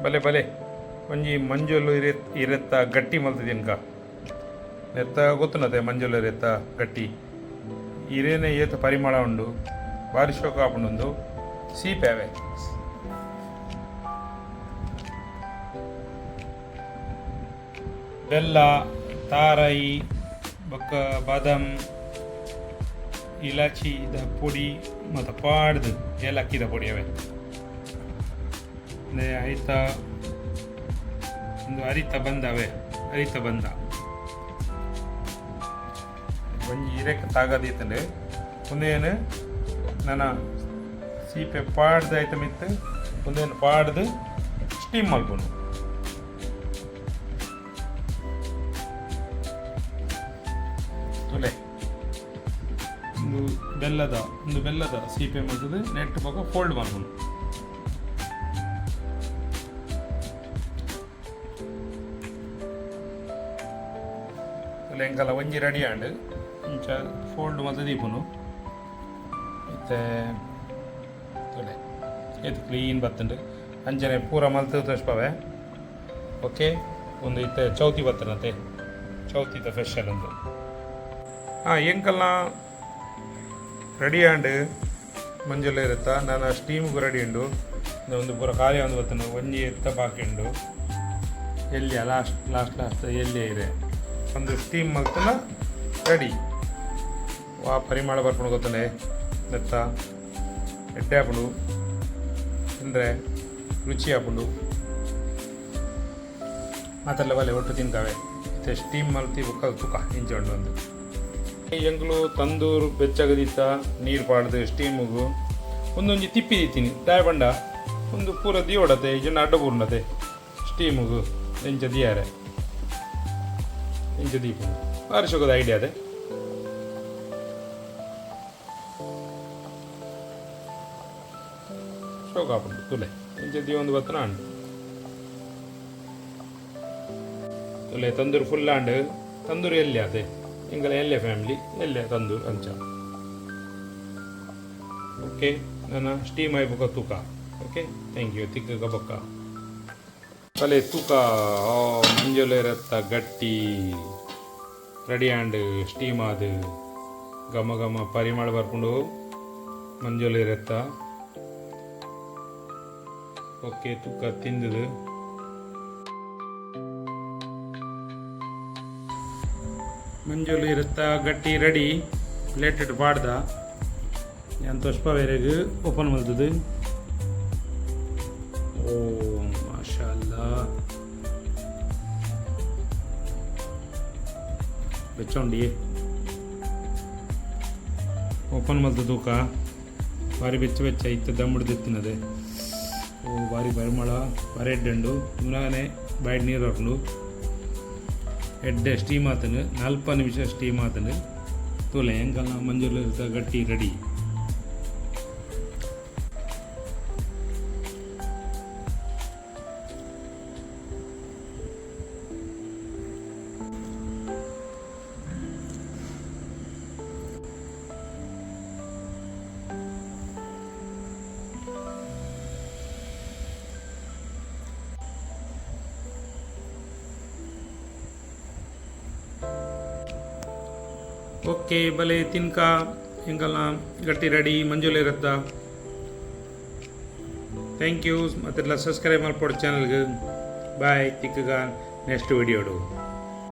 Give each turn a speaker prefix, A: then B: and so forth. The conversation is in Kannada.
A: ಬಲೆ ಬಲೆ ಒಂಜಿ ಮಂಜುಲು ಇರೆತ್ತ ಗಟ್ಟಿ ಮಲ್ತದಿನ್ಕ ನೆತ್ತ ಗೊತ್ತುನತೆ ಮಂಜುಲು ಇರೆತ್ತ ಗಟ್ಟಿ ಇರೇನೆ ಏತ ಪರಿಮಳ ಉಂಡು ಬಾರಿ ಶೋಕ ಆಪುಂಡು ಸೀಪೇವೆ ಬೆಲ್ಲ ತಾರಾಯಿ ಬೊಕ್ಕ ಬಾದಾಮ್ ಇಲಾಚಿದ ಪುಡಿ ಮತ್ತು ಪಾಡ್ದು ಏಲಕ್ಕಿದ ಪುಡಿ ಅವೆ ಐತ ಒಂದು ಅರಿತ ಬಂದವೆ ಅರಿತ ಬಂದ ಒಂಜಿ ಇರೆಕ್ ತಾಗದೀತಂಡೆ ಒಂದೇನು ನನ್ನ ಸೀಪೆ ಪಾಡ್ದು ಆಯ್ತ ಮಿತ್ತು ಒಂದೇನು ಪಾಡ್ದು ಸ್ಟೀಮ್ ಮಾಡ್ಕೊಂಡು ತುಲೆ ಒಂದು ಬೆಲ್ಲದ ಸೀಪೆ ಮಲ್ತದು ನೆಟ್ ಪಕ್ಕ ಫೋಲ್ಡ್ ಮಾಡ್ಕೊಂಡು ಎಂಕಲ್ಲ ಒಂಜಿ ರೆಡಿ ಆಂಡ್ ಇಂಚ ಫೋಲ್ಡ್ ಮಲ್ತ ದೀಪುನು ಮತ್ತೆ ತೊಲೆ ಇದು ಕ್ಲೀನ್ ಬತ್ತಂಡು ಅಂಚನೆ ಪೂರ ಮಲ್ತು ತೋರಿಸ್ಪವೆ ಓಕೆ ಒಂದು ಇತ್ತೆ ಚೌತಿ ಬತ್ತನತೆ ಚೌತಿದ ಫೆಷಲ್ ಒಂದು ಎಂಕಲ್ನ ರೆಡಿ ಆಂಡ್ ಮಂಜುಲ್ಲ ಇರುತ್ತಾ ನಾನು ಸ್ಟೀಮ್ಗೂ ರೆಡಿ ಉಂಡು ಒಂದು ಪೂರ ಖಾಲಿ ಒಂದು ಬತ್ತನು ಒಂಜಿ ಎತ್ತ ಬಾಕಿ ಉಂಡು ಎಲ್ಲಿಯ ಲಾಸ್ಟ್ ಎಲ್ಲಿಯೇ ಇದೆ ಒಂದು ಸ್ಟೀಮ್ ಮಲ್ತನ ರೆಡಿ ವಾ ಪರಿಮಳ ಬರ್ಕೊಂಡು ಗೊತ್ತಾನೆ ನೆತ್ತ ಎಡ್ಡೆ ಹಾಕೊಂಡು ತಿಂದರೆ ರುಚಿ ಹಾಕೊಂಡು ಮಾತೆಲ್ಲ ಬಲೆ ಒಟ್ಟು ತಿನ್ಕಾವೆ ಮತ್ತೆ ಸ್ಟೀಮ್ ಮಲ್ತಿ ಬುಕ್ಕ ತುಕ ಇಂಚೊಂಡು ಒಂದು ಎಂಗ್ಲು ತಂದೂರು ಬೆಚ್ಚಗದಿತ್ತ ನೀರು ಪಾಡ್ದು ಸ್ಟೀಮಿಗೂ ಒಂದೊಂಜಿ ತಿಪ್ಪಿ ದೀತೀನಿ ತಾಯ ಬಂಡ ಒಂದು ಪೂರ ದಿಯೋಡತೆ ಜನ ಅಡ್ಡ ಪೂರ್ಣತೆ ಸ್ಟೀಮಿಗೂ ಎಂಚ ದಿಯಾರೆ ಇಂಚ ದೀಪ ಭಾರಿ ಶೋಕದ ಐಡಿಯಾ ಅದೇ ಶೋಕ ಹಾಕೊಂಡು ತುಲೆ ಇಂಚ ದೀಪ ಒಂದು ಬತ್ತನ ಅಂಡು ತುಲೆ ತಂದೂರು ಫುಲ್ ಆಂಡ್ ತಂದೂರು ಎಲ್ಲಿ ಅದೇ ಇಂಗಲ ಎಲ್ಲೇ ಫ್ಯಾಮಿಲಿ ಎಲ್ಲೇ ತಂದೂರು ಅಂಚ ಓಕೆ ನನ್ನ ಸ್ಟೀಮ್ ಆಯ್ಬುಕ ತೂಕ ಓಕೆ ಥ್ಯಾಂಕ್ ಯು ತಿಕ್ಕ ಬೊಕ್ಕ ತಲೆ ತೂಕ ಮಂಜುಲ ಇರತ್ತ ಗಟ್ಟಿ ರೆಡಿ ಆ್ಯಂಡ್ ಸ್ಟೀಮ್ ಅದು ಘಮ ಘಮ ಪರಿಮಳ ಬರ್ಕೊಂಡು ಮಂಜುಲ ಇರತ್ತ ಓಕೆ ತೂಕ ತಿಂದದು ಮಂಜುಲು ಇರುತ್ತಾ ಗಟ್ಟಿ ರೆಡಿ ಪ್ಲೇಟ್ ಇಟ್ಟು ಪಾಡ್ದ ನಾನು ತೋರ್ಸ್ಪವೇರೆಗೆ ಓಪನ್ ಮಾಡ್ತದೆ ಓ ಮಾಷಾಲ್ಲ ಬೆಚ್ಚೊಂಡಿ ಓಪನ್ ಮಾಡ್ತದೆ ತೂಕ ಭಾರಿ ಬೆಚ್ಚ ಬೆಚ್ಚ ಇತ್ತು ದಮ್ ಹಿಡ್ದಿತ್ತಿನದೆ ಓ ಭಾರಿ ಪರಿಮಳ ಭಾರಿ ಎಡ್ಡುಂಡು ಮುನಾಗನೆ ಬಾಯ್ಡ್ ನೀರು ಹಾಕೊಂಡು ಎಡ್ಡೆ ಸ್ಟೀಮ್ ಆತನು 40 ನಿಮಿಷ ಸ್ಟೀಮ್ ಆತನು ತೋಲೆ ಎಂಕಲ್ನ ಮಂಜೂರು ಇರ್ತ ಗಟ್ಟಿ ರೆಡಿ ಓಕೆ ಬಲೆ ತಿನ್ಕ ಹಿಂಗಲ್ಲ ಗಟ್ಟಿ ರೆಡಿ ಮಂಜುಲ ಇರತ್ತ ಥ್ಯಾಂಕ್ ಯು ಮತ್ತೆಲ್ಲ ಸಬ್ಸ್ಕ್ರೈಬ್ ಮಾಡ್ಕೊಡು ಚಾನಲ್ಗೆ ಬಾಯ್ ತಿಕ್ಕಗ ನೆಕ್ಸ್ಟ್ ವಿಡಿಯೋಡು